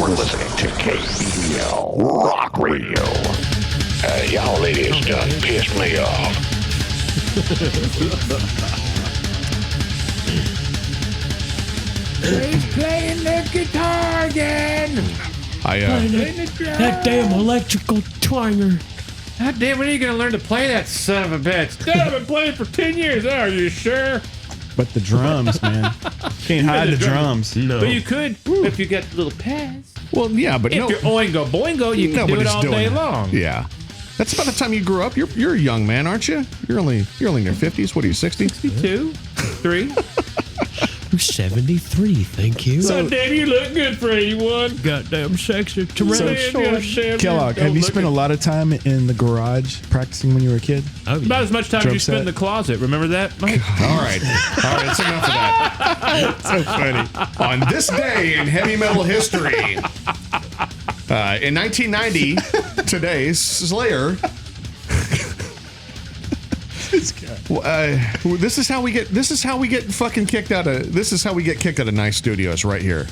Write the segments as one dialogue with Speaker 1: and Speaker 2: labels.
Speaker 1: listening to KBL Rock Radio. Y'all ladies done pissed me off.
Speaker 2: He's playing the guitar again.
Speaker 3: That damn electrical twanger.
Speaker 2: God damn, when are you going to learn to play that son of a bitch? Dad, I've been playing for 10 years. Are you sure?
Speaker 4: But the drums, man. Can't hide the drums.
Speaker 3: No.
Speaker 2: But you could if you got little pads.
Speaker 5: Well, yeah, but
Speaker 2: if you're oingo boingo, you can do it all day long.
Speaker 5: Yeah. That's about the time you grew up. You're a young man, aren't you? You're only in your 50s. What are you, 60?
Speaker 2: 62? 3?
Speaker 3: I'm 73, thank you.
Speaker 2: So, damn, you look good for 81.
Speaker 3: Goddamn sexy.
Speaker 4: Kellogg, have you spent a lot of time in the garage practicing when you were a kid?
Speaker 3: Oh, yeah.
Speaker 2: About as much time as you spent in the closet. Remember that, Mike?
Speaker 5: All right. That's enough of that.
Speaker 4: So funny.
Speaker 5: On this day in heavy metal history, in 1990, today, Slayer. This is how we get fucking kicked out of. This is how we get kicked out of nice studios right here.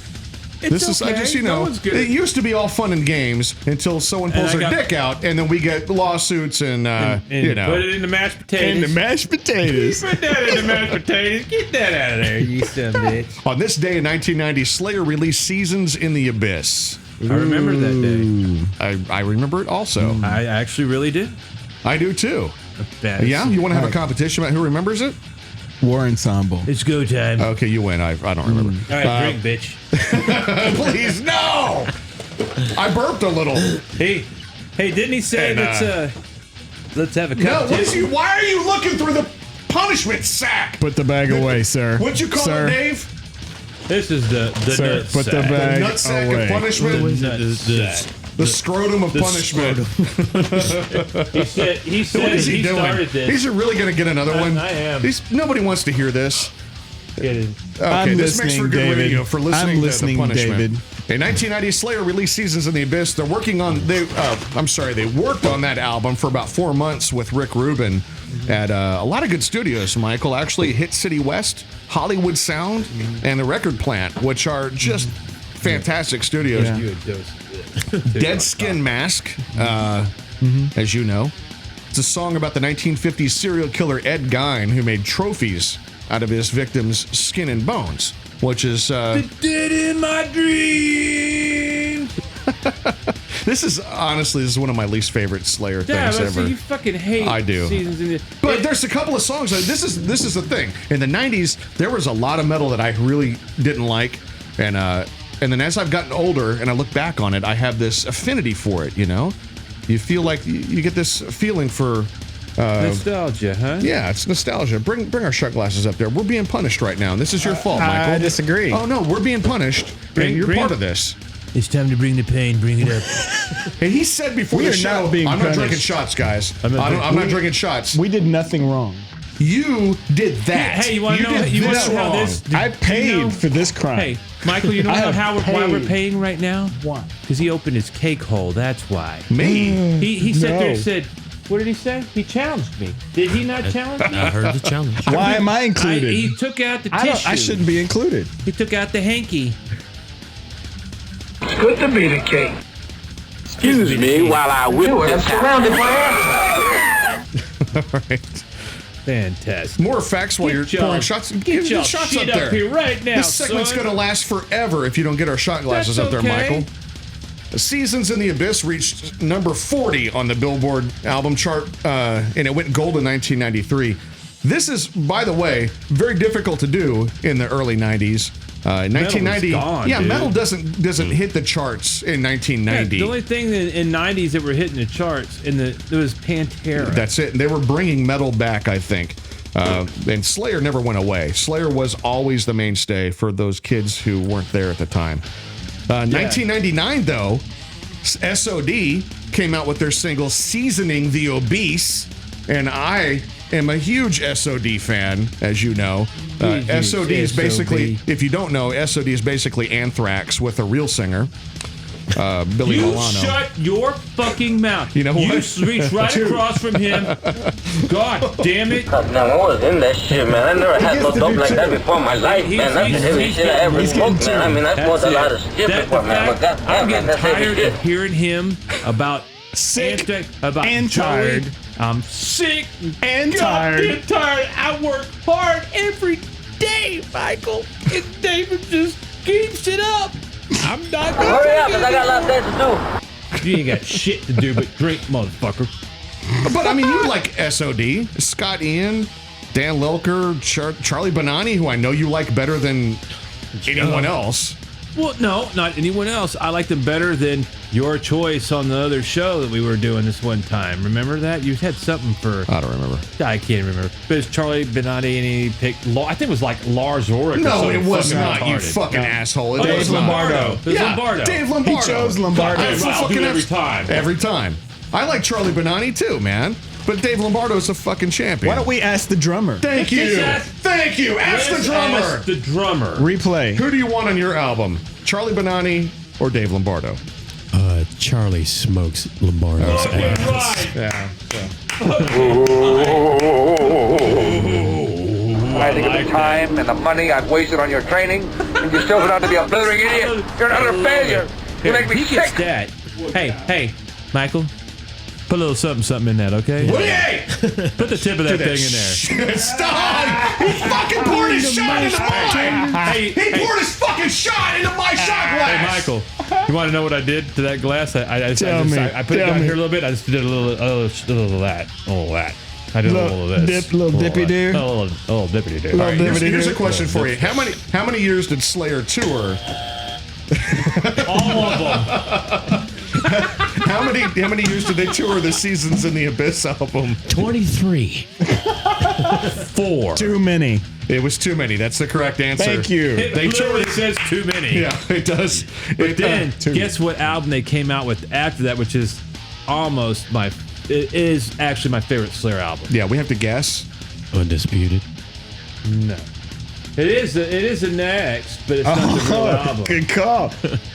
Speaker 2: It's
Speaker 5: I just it used to be all fun and games until someone pulls their dick out, and then we get lawsuits and
Speaker 2: put it in the mashed potatoes.
Speaker 4: In the mashed potatoes.
Speaker 2: Put that in the mashed potatoes. Get that out of there, you son of a bitch.
Speaker 5: On this day in 1990, Slayer released "Seasons in the Abyss."
Speaker 2: I remember that day.
Speaker 5: I remember it also.
Speaker 2: I actually really did.
Speaker 5: I do too. Yeah, you want to have a competition about who remembers it?
Speaker 4: War Ensemble.
Speaker 2: It's go time.
Speaker 5: Okay, you win. I don't remember.
Speaker 2: All right, drink, bitch.
Speaker 5: Please, no! I burped a little.
Speaker 2: Hey, didn't he say let's have a competition?
Speaker 5: Why are you looking through the punishment sack?
Speaker 4: Put the bag away, sir.
Speaker 5: What'd you call it, Dave?
Speaker 2: This is the
Speaker 4: sir,
Speaker 2: nut
Speaker 4: put
Speaker 2: sack.
Speaker 4: the bag
Speaker 5: nut sack
Speaker 4: away.
Speaker 5: of punishment? The scrotum of punishment.
Speaker 2: He said
Speaker 5: What is he doing?
Speaker 2: started this.
Speaker 5: He's really going to get another one?
Speaker 2: I am.
Speaker 5: Nobody wants to hear this.
Speaker 2: Get it.
Speaker 5: Okay,
Speaker 4: I'm
Speaker 5: this makes for
Speaker 4: listening,
Speaker 5: good
Speaker 4: David.
Speaker 5: radio for listening
Speaker 4: I'm
Speaker 5: to
Speaker 4: listening,
Speaker 5: the punishment.
Speaker 4: David.
Speaker 5: In 1990, Slayer released "Seasons in the Abyss." They're working on they worked on that album for about 4 months with Rick Rubin at a lot of good studios. Michael, actually, Hit City West, Hollywood Sound, and the Record Plant, which are just fantastic studios.
Speaker 4: Yeah.
Speaker 5: Dead Skin Mask, as you know. It's a song about the 1950s serial killer Ed Gein, who made trophies out of his victims' skin and bones, which is...
Speaker 2: Dead in my dreams!
Speaker 5: This is one of my least favorite Slayer things ever.
Speaker 2: So you fucking hate
Speaker 5: I do.
Speaker 2: Seasons in the...
Speaker 5: But there's a couple of songs. This is the thing. In the 90s, there was a lot of metal that I really didn't like, and then as I've gotten older and I look back on it, I have this affinity for it, you know? You feel like you get this feeling for...
Speaker 2: nostalgia, huh?
Speaker 5: Yeah, it's nostalgia. Bring our shot glasses up there. We're being punished right now, and this is your fault, Michael.
Speaker 4: I disagree.
Speaker 5: Oh, no, we're being punished, and you're part of this.
Speaker 2: It's time to bring the pain. Bring it up.
Speaker 5: And he said before
Speaker 4: We
Speaker 5: the
Speaker 4: are
Speaker 5: show,
Speaker 4: not being
Speaker 5: I'm not
Speaker 4: punished.
Speaker 5: drinking shots, guys. I'm not drinking shots.
Speaker 4: We did nothing wrong.
Speaker 5: You did that.
Speaker 2: Hey, you want to know? You want to know how this?
Speaker 4: I paid for this crime.
Speaker 2: Hey, Michael, you know why we're
Speaker 4: paid.
Speaker 2: paying right now?
Speaker 4: Why?
Speaker 2: Because he opened his cake hole. That's why.
Speaker 5: Me?
Speaker 2: He sat there and
Speaker 4: No.
Speaker 2: said, "What did he say? He challenged me. Did he not challenge me?"
Speaker 3: I heard the challenge.
Speaker 4: Why am I included?
Speaker 2: He took out the tissue.
Speaker 4: I shouldn't be included.
Speaker 2: He took out the hanky.
Speaker 1: It's good to be the king. Excuse me while I whip that surrounded by
Speaker 5: All right.
Speaker 2: Fantastic.
Speaker 5: More effects while you're pouring shots.
Speaker 2: Get your
Speaker 5: shots
Speaker 2: shit
Speaker 5: up there.
Speaker 2: up here right now,
Speaker 5: This segment's
Speaker 2: son.
Speaker 5: going to last forever if you don't get our shot glasses
Speaker 2: That's
Speaker 5: up there,
Speaker 2: okay.
Speaker 5: Michael. Seasons in the Abyss reached number 40 on the Billboard album chart, and it went gold in 1993. This is, by the way, very difficult to do in the early 90s. 1990,
Speaker 2: gone,
Speaker 5: yeah,
Speaker 2: dude.
Speaker 5: metal doesn't hit the charts in 1990.
Speaker 2: Yeah, the only thing in 90s that were hitting the charts there was Pantera.
Speaker 5: That's it. They were bringing metal back, I think. And Slayer never went away. Slayer was always the mainstay for those kids who weren't there at the time. 1999, though, SOD came out with their single Seasoning the Obese, and I am a huge SOD fan, as you know. SOD is basically, if you don't know, SOD is basically Anthrax with a real singer. Billy
Speaker 2: You
Speaker 5: Milano.
Speaker 2: shut your fucking mouth.
Speaker 5: You know what?
Speaker 2: You reach right across from him. God damn it.
Speaker 6: Man, I was in that shit, man. I never had no dope like that before in my life, man. That's the heavy shit I ever smoked, man. I mean, I smoked a lot of shit before, man. But
Speaker 2: I'm
Speaker 6: goddamn, man,
Speaker 2: getting
Speaker 6: that's heavy
Speaker 2: tired
Speaker 6: shit.
Speaker 2: of hearing him about
Speaker 4: Sick
Speaker 2: about
Speaker 4: and
Speaker 2: Joey.
Speaker 4: tired.
Speaker 2: I'm sick
Speaker 4: And
Speaker 2: goddamn tired. I work hard every day, Michael. And David just keeps it up. I'm not gonna
Speaker 6: Hurry up,
Speaker 2: take
Speaker 6: because I got a lot of things to do.
Speaker 2: You ain't got shit to do but drink, motherfucker.
Speaker 5: But I mean, you like SOD, Scott Ian, Dan Lilker, Charlie Benani, who I know you like better than anyone else.
Speaker 2: Well, no, not anyone else. I like them better than your choice on the other show that we were doing this one time. Remember that? You had something for...
Speaker 5: I don't remember.
Speaker 2: I can't remember. But it's Charlie Benani and he picked... I think it was like Lars Ulrich.
Speaker 5: No,
Speaker 2: or
Speaker 5: it was
Speaker 2: fucking
Speaker 5: not, you
Speaker 2: retarded.
Speaker 5: fucking asshole. It
Speaker 2: Oh,
Speaker 5: was
Speaker 2: Dave
Speaker 5: not.
Speaker 2: Lombardo. It was Lombardo.
Speaker 5: Dave Lombardo.
Speaker 4: He chose Lombardo.
Speaker 2: I'll do it every time.
Speaker 5: Every time. I like Charlie Benani too, man. But Dave Lombardo is a fucking champion.
Speaker 4: Why don't we ask the drummer?
Speaker 5: Thank you. Thank you. Ask the
Speaker 2: Let's
Speaker 5: drummer.
Speaker 2: ask the drummer.
Speaker 4: Replay.
Speaker 5: Who do you want on your album? Charlie Benani or Dave Lombardo?
Speaker 3: Charlie smokes Lombardo's
Speaker 2: Fucking
Speaker 3: ass.
Speaker 2: right.
Speaker 5: Yeah.
Speaker 7: I think of the time and the money I've wasted on your training, and you still turn out to be a blithering idiot. You're an utter failure. You make me
Speaker 2: He gets
Speaker 7: sick.
Speaker 2: that. Hey, Michael. Put a little something in that, okay?
Speaker 5: Hey!
Speaker 2: Put the tip of that thing in there.
Speaker 5: Stop! He fucking poured his shot into mine!
Speaker 2: Hey,
Speaker 5: He poured his fucking shot into my shot glass!
Speaker 2: Hey, Michael, you want to know what I did to that glass? I put it
Speaker 4: Tell
Speaker 2: down
Speaker 4: me.
Speaker 2: here a little bit. I just did a little of that. I did a little of this.
Speaker 4: Little dippy do.
Speaker 2: A little dippity do.
Speaker 5: All right, here's
Speaker 4: Dippity-doo.
Speaker 5: a question for you. How many years did Slayer tour?
Speaker 2: All of them.
Speaker 5: How many years did they tour the Seasons in the Abyss album?
Speaker 3: 23.
Speaker 2: 4.
Speaker 4: Too many.
Speaker 5: It was too many. That's the correct answer.
Speaker 4: Thank you.
Speaker 2: It literally says too many.
Speaker 5: Yeah, it does.
Speaker 2: But then,
Speaker 4: too
Speaker 2: guess what album they came out with after that, which is almost it is actually my favorite Slayer album.
Speaker 5: Yeah, we have to guess.
Speaker 3: Undisputed.
Speaker 2: No. It is the next, but it's not the real album.
Speaker 4: Good call.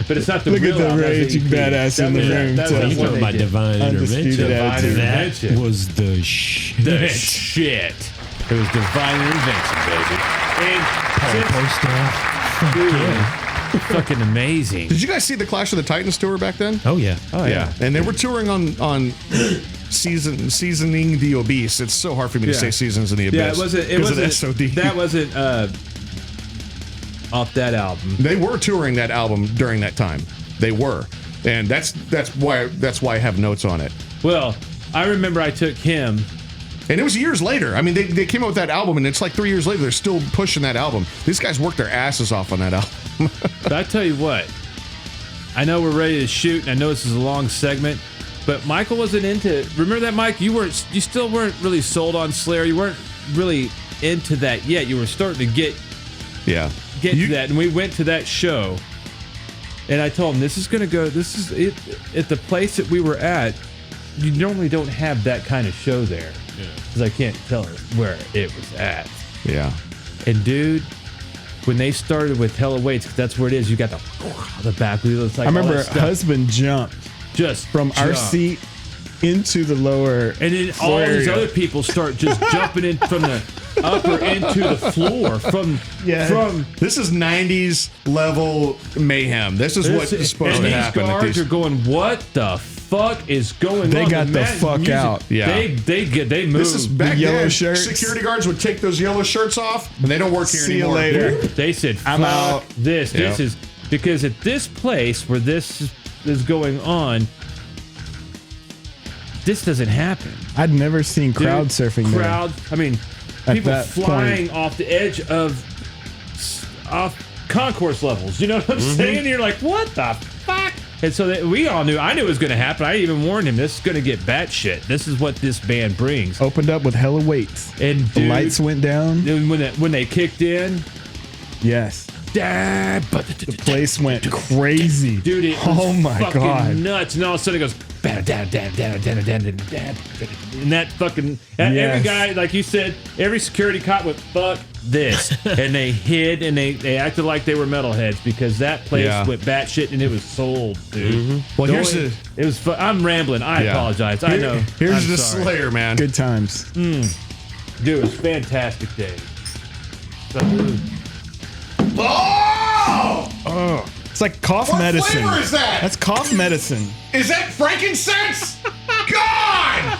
Speaker 2: But it's not the
Speaker 4: Look
Speaker 2: real
Speaker 4: at the
Speaker 2: album. that's
Speaker 4: raging
Speaker 2: the EP.
Speaker 4: badass in
Speaker 2: That
Speaker 4: the
Speaker 2: was-
Speaker 4: room,
Speaker 2: that
Speaker 4: too.
Speaker 2: was
Speaker 3: You
Speaker 2: what
Speaker 3: talking
Speaker 2: they
Speaker 3: about
Speaker 2: did.
Speaker 3: divine
Speaker 4: Undisputed
Speaker 3: intervention?
Speaker 4: attitude.
Speaker 2: Intervention.
Speaker 3: That was the shit.
Speaker 2: That shit. It was divine intervention, baby. And
Speaker 3: Post off.
Speaker 2: dude, fucking amazing.
Speaker 5: Did you guys see the Clash of the Titans tour back then?
Speaker 3: Oh yeah.
Speaker 5: Yeah, and they were touring on seasoning the obese. It's so hard for me to say seasons in the abyss.
Speaker 2: Yeah, it wasn't. It
Speaker 5: because
Speaker 2: wasn't.
Speaker 5: of SOD.
Speaker 2: That wasn't off that album.
Speaker 5: They were touring that album during that time. They were, and that's why I have notes on it.
Speaker 2: Well, I remember I took him.
Speaker 5: And it was years later. I mean, they came out with that album, and it's like 3 years later they're still pushing that album. These guys worked their asses off on that album.
Speaker 2: But I tell you what, I know we're ready to shoot, and I know this is a long segment, but Michael wasn't into it. Remember that, Mike? You still weren't really sold on Slayer. You weren't really into that yet. You were starting to get
Speaker 5: Yeah.
Speaker 2: to that, and we went to that show, and I told him this is it at the place that we were at. You normally don't have that kind of show there, because I can't tell where it was at.
Speaker 5: Yeah.
Speaker 2: And dude, when they started with Hella Waits, 'cause that's where it is. You got the back wheel. It's like
Speaker 4: I remember
Speaker 2: all that stuff.
Speaker 4: husband jumped
Speaker 2: Just
Speaker 4: from our
Speaker 2: jump.
Speaker 4: seat into the lower.
Speaker 2: And then all
Speaker 4: floor
Speaker 2: these
Speaker 4: area.
Speaker 2: other people start just jumping in from the upper into the floor from
Speaker 5: This is 90s level mayhem. This is what is supposed
Speaker 2: and
Speaker 5: to
Speaker 2: these
Speaker 5: happen. at
Speaker 2: guards
Speaker 5: these-
Speaker 2: are going, what the fuck is going
Speaker 4: They
Speaker 2: on?
Speaker 4: got the
Speaker 2: Matt
Speaker 4: fuck
Speaker 2: music-
Speaker 4: out.
Speaker 5: Yeah.
Speaker 2: They moved.
Speaker 5: This is back
Speaker 4: yellow
Speaker 5: then.
Speaker 4: shirts.
Speaker 5: Security guards would take those yellow shirts off, and they don't work here
Speaker 4: See you
Speaker 5: anymore.
Speaker 4: later.
Speaker 2: They said,
Speaker 4: I'm
Speaker 2: fuck
Speaker 4: out.
Speaker 2: this. This
Speaker 5: Yep.
Speaker 2: is because at this place where this is going on, this doesn't happen.
Speaker 4: I'd never seen crowd
Speaker 2: Dude,
Speaker 4: surfing there.
Speaker 2: crowd. I mean,
Speaker 4: At
Speaker 2: people
Speaker 4: that
Speaker 2: flying off the edge of concourse levels. You know what I'm saying? You're like, what the fuck? And so we all knew. I knew it was going to happen. I even warned him. This is going to get batshit. This is what this band brings.
Speaker 4: Opened up with hella weights.
Speaker 2: And
Speaker 4: The
Speaker 2: dude,
Speaker 4: lights went down.
Speaker 2: when they kicked in,
Speaker 4: Yes.
Speaker 2: the
Speaker 4: Place went crazy.
Speaker 2: Dude, it was
Speaker 4: oh my
Speaker 2: fucking
Speaker 4: god.
Speaker 2: nuts. And all of a sudden it goes, and that fucking, every
Speaker 4: Yes.
Speaker 2: guy, like you said, every security cop went, fuck this, and they hid and they acted like they were metalheads because that place went batshit and it was sold, dude.
Speaker 5: Well, here's
Speaker 2: it was. I'm rambling. I apologize. I know.
Speaker 5: Here's
Speaker 2: I'm
Speaker 5: the
Speaker 2: sorry.
Speaker 5: Slayer, man.
Speaker 4: Good times.
Speaker 2: Dude, it was fantastic day.
Speaker 5: Oh!
Speaker 4: It's like cough
Speaker 5: What
Speaker 4: medicine.
Speaker 5: flavor is that?
Speaker 4: That's cough medicine.
Speaker 5: Is that frankincense? God!